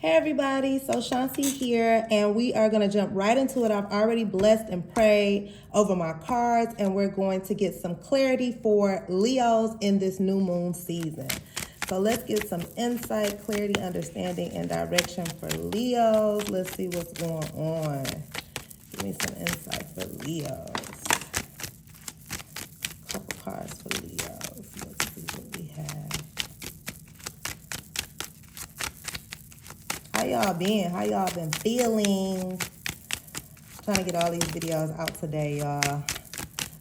Hey everybody, so Shanti here, and we are going to jump right into it. I've already blessed and prayed over my cards, and we're going to get some clarity for Leos in this new moon season. So let's get some insight, clarity, understanding, and direction for Leos. Let's see what's going on. Give me some insight for Leos. Couple cards for Leos. Let's see what we have. How y'all been? How y'all been feeling? Trying to get all these videos out today, y'all.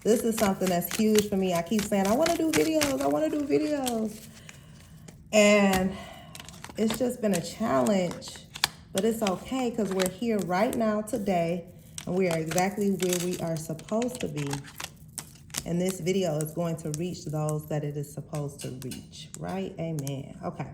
This is something that's huge for me. I keep saying, I want to do videos. I want to do videos. And it's just been a challenge. But it's okay because we're here right now today. And we are exactly where we are supposed to be. And this video is going to reach those that it is supposed to reach, right? Amen. Okay.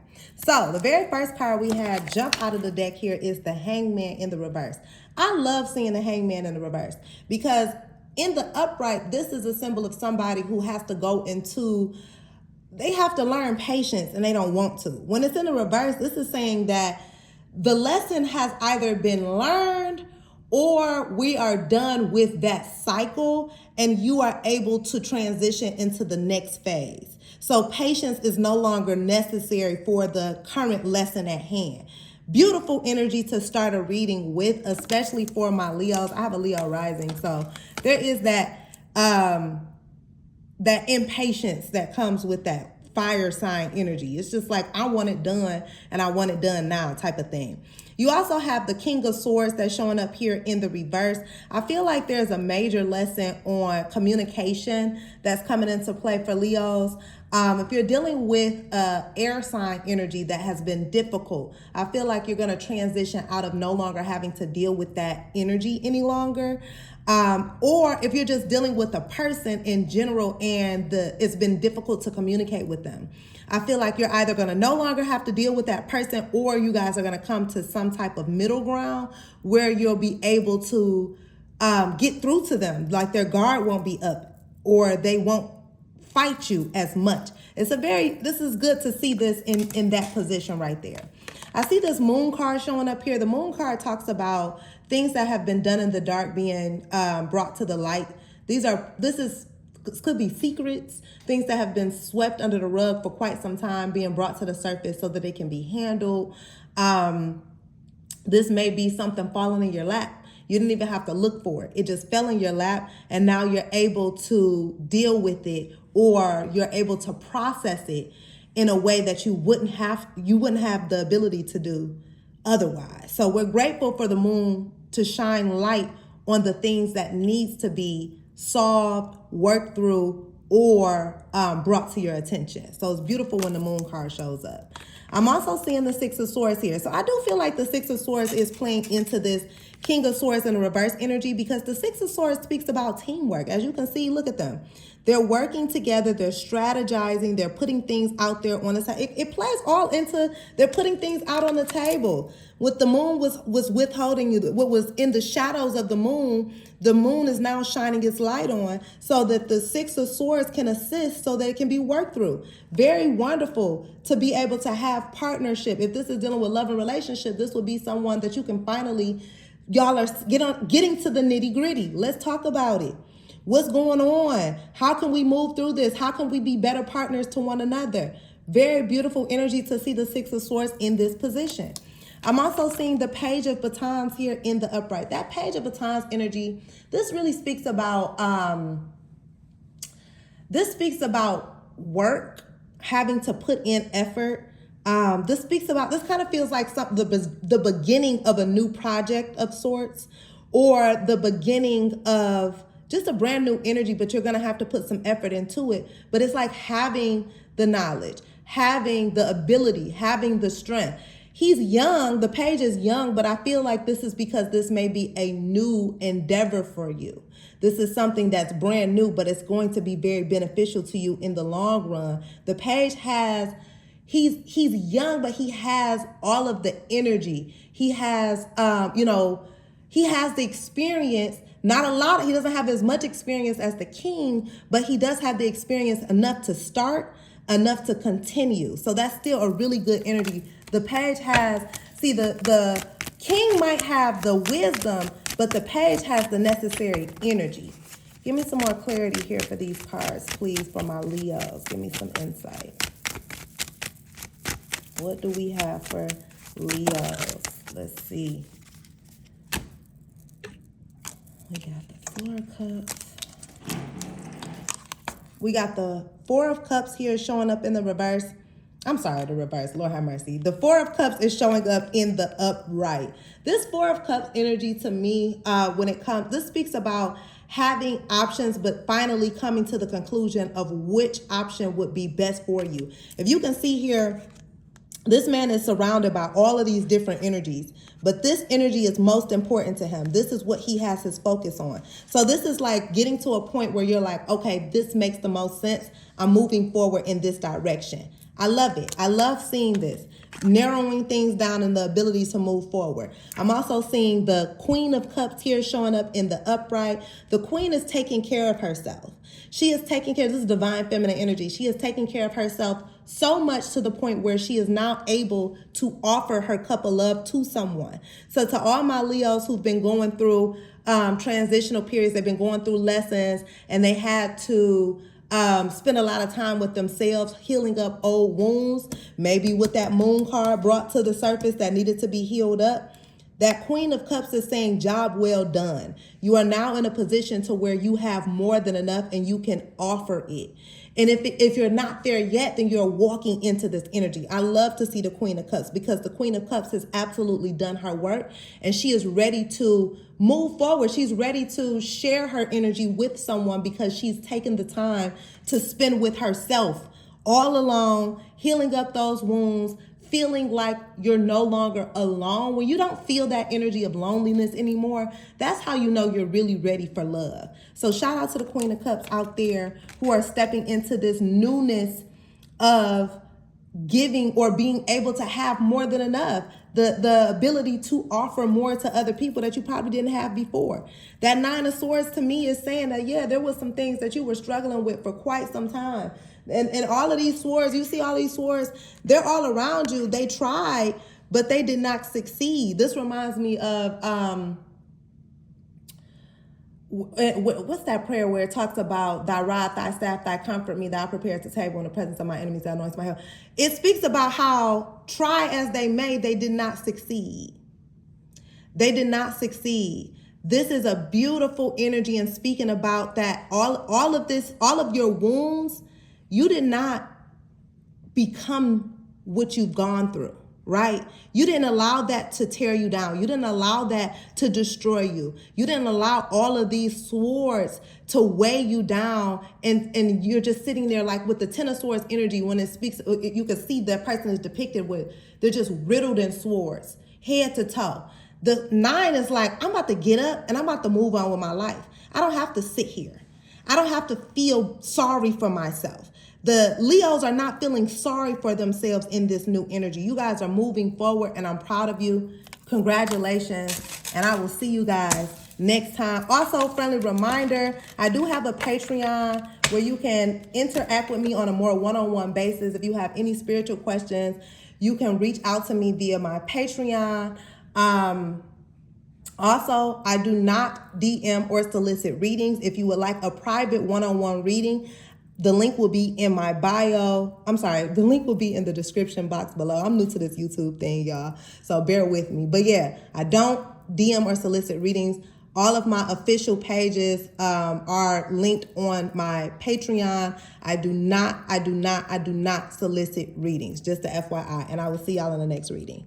So the very first card we had jump out of the deck here is the Hangman in the reverse. I love seeing the Hangman in the reverse because in the upright, this is a symbol of somebody who has to go into, they have to learn patience and they don't want to. When it's in the reverse, this is saying that the lesson has either been learned or we are done with that cycle and you are able to transition into the next phase. So patience is no longer necessary for the current lesson at hand. Beautiful energy to start a reading with, especially for my Leos. I have a Leo rising, so there is that that impatience that comes with that fire sign energy. It's just like, I want it done and I want it done now type of thing. You also have the King of Swords that's showing up here in the reverse. I feel like there's a major lesson on communication that's coming into play for Leos. If you're dealing with air sign energy that has been difficult, I feel like you're going to transition out of no longer having to deal with that energy any longer. Or if you're just dealing with a person in general and it's been difficult to communicate with them, I feel like you're either going to no longer have to deal with that person or you guys are going to come to some type of middle ground where you'll be able to get through to them. Like their guard won't be up or they won't fight you as much. This is good to see this in that position right there. I see this moon card showing up here. The moon card talks about things that have been done in the dark being brought to the light. This could be secrets, things that have been swept under the rug for quite some time being brought to the surface so that they can be handled. This may be something falling in your lap. You didn't even have to look for it. It just fell in your lap and now you're able to deal with it or you're able to process it in a way that you wouldn't have the ability to do otherwise. So we're grateful for the moon to shine light on the things that needs to be solved, worked through, or brought to your attention. So it's beautiful when the moon card shows up. I'm also seeing the Six of Swords here. So I do feel like the Six of Swords is playing into this King of Swords in the reverse energy because the Six of Swords speaks about teamwork. As you can see, look at them. They're working together. They're strategizing. They're putting things out there on the side. It plays all into, they're putting things out on the table. What the moon was withholding you, what was in the shadows of the moon is now shining its light on so that the Six of Swords can assist so that it can be worked through. Very wonderful to be able to have partnership. If this is dealing with love and relationship, this will be someone that you can finally, y'all are getting to the nitty gritty. Let's talk about it. What's going on? How can we move through this? How can we be better partners to one another? Very beautiful energy to see the Six of Swords in this position. I'm also seeing the Page of Batons here in the upright. That Page of Batons energy, this really speaks about, work, having to put in effort. This kind of feels like the beginning of a new project of sorts or the beginning of just a brand new energy, but you're going to have to put some effort into it. But it's like having the knowledge, having the ability, having the strength. He's young, the Page is young, but I feel like this is because this may be a new endeavor for you. This is something that's brand new, but it's going to be very beneficial to you in the long run. The Page he's young, but he has all of the energy. He has, he has the experience. Not a lot. He doesn't have as much experience as the King, but he does have the experience enough to start, enough to continue. So that's still a really good energy. The Page has See, the king might have the wisdom, but the page has the necessary energy. Give me some more clarity here for these cards, please, for my Leos. Give me some insight. What do we have for Leos? Let's see. We got the Four of Cups. We got the Four of Cups here showing up in the reverse. I'm sorry, the reverse. Lord have mercy. The Four of Cups is showing up in the upright. This Four of Cups energy to me, when it comes, this speaks about having options, but finally coming to the conclusion of which option would be best for you. If you can see here, this man is surrounded by all of these different energies, but this energy is most important to him. This is what he has his focus on. So this is like getting to a point where you're like, okay, this makes the most sense. I'm moving forward in this direction. I love it. I love seeing this, narrowing things down and the ability to move forward. I'm also seeing the Queen of Cups here showing up in the upright. The Queen is taking care of herself. She is taking care, this is divine feminine energy. She is taking care of herself so much to the point where she is now able to offer her cup of love to someone. So to all my Leos who've been going through transitional periods, they've been going through lessons, and they had to spend a lot of time with themselves, healing up old wounds, maybe with that moon card brought to the surface that needed to be healed up. That Queen of Cups is saying, job well done. You are now in a position to where you have more than enough and you can offer it. And if you're not there yet, then you're walking into this energy. I love to see the Queen of Cups because the Queen of Cups has absolutely done her work and she is ready to move forward. She's ready to share her energy with someone because she's taken the time to spend with herself all alone, healing up those wounds, feeling like you're no longer alone. When you don't feel that energy of loneliness anymore, that's how you know you're really ready for love. So shout out to the Queen of Cups out there who are stepping into this newness of giving or being able to have more than enough. The ability to offer more to other people that you probably didn't have before. That Nine of Swords to me is saying that, yeah, there was some things that you were struggling with for quite some time. And all of these swords, you see all these swords, they're all around you. They tried, but they did not succeed. This reminds me of, what's that prayer where it talks about thy rod, thy staff, thy comfort me, thou preparest the table in the presence of my enemies, thou anoints my head. It speaks about how try as they may, they did not succeed. They did not succeed. This is a beautiful energy and speaking about that all of this, all of your wounds, you did not become what you've gone through, right? You didn't allow that to tear you down. You didn't allow that to destroy you. You didn't allow all of these swords to weigh you down and you're just sitting there like with the Ten of Swords energy. When it speaks, you can see that person is depicted with, they're just riddled in swords, head to toe. The Nine is like, I'm about to get up and I'm about to move on with my life. I don't have to sit here. I don't have to feel sorry for myself. The Leos are not feeling sorry for themselves in this new energy. You guys are moving forward and I'm proud of you. Congratulations. And I will see you guys next time. Also, friendly reminder, I do have a Patreon where you can interact with me on a more one-on-one basis. If you have any spiritual questions, you can reach out to me via my Patreon. Also, I do not DM or solicit readings. If you would like a private one-on-one reading, the link will be in my bio. I'm sorry, the link will be in the description box below. I'm new to this YouTube thing, y'all, so bear with me. But yeah, I don't DM or solicit readings. All of my official pages are linked on my Patreon. I do not solicit readings, just the FYI. And I will see y'all in the next reading.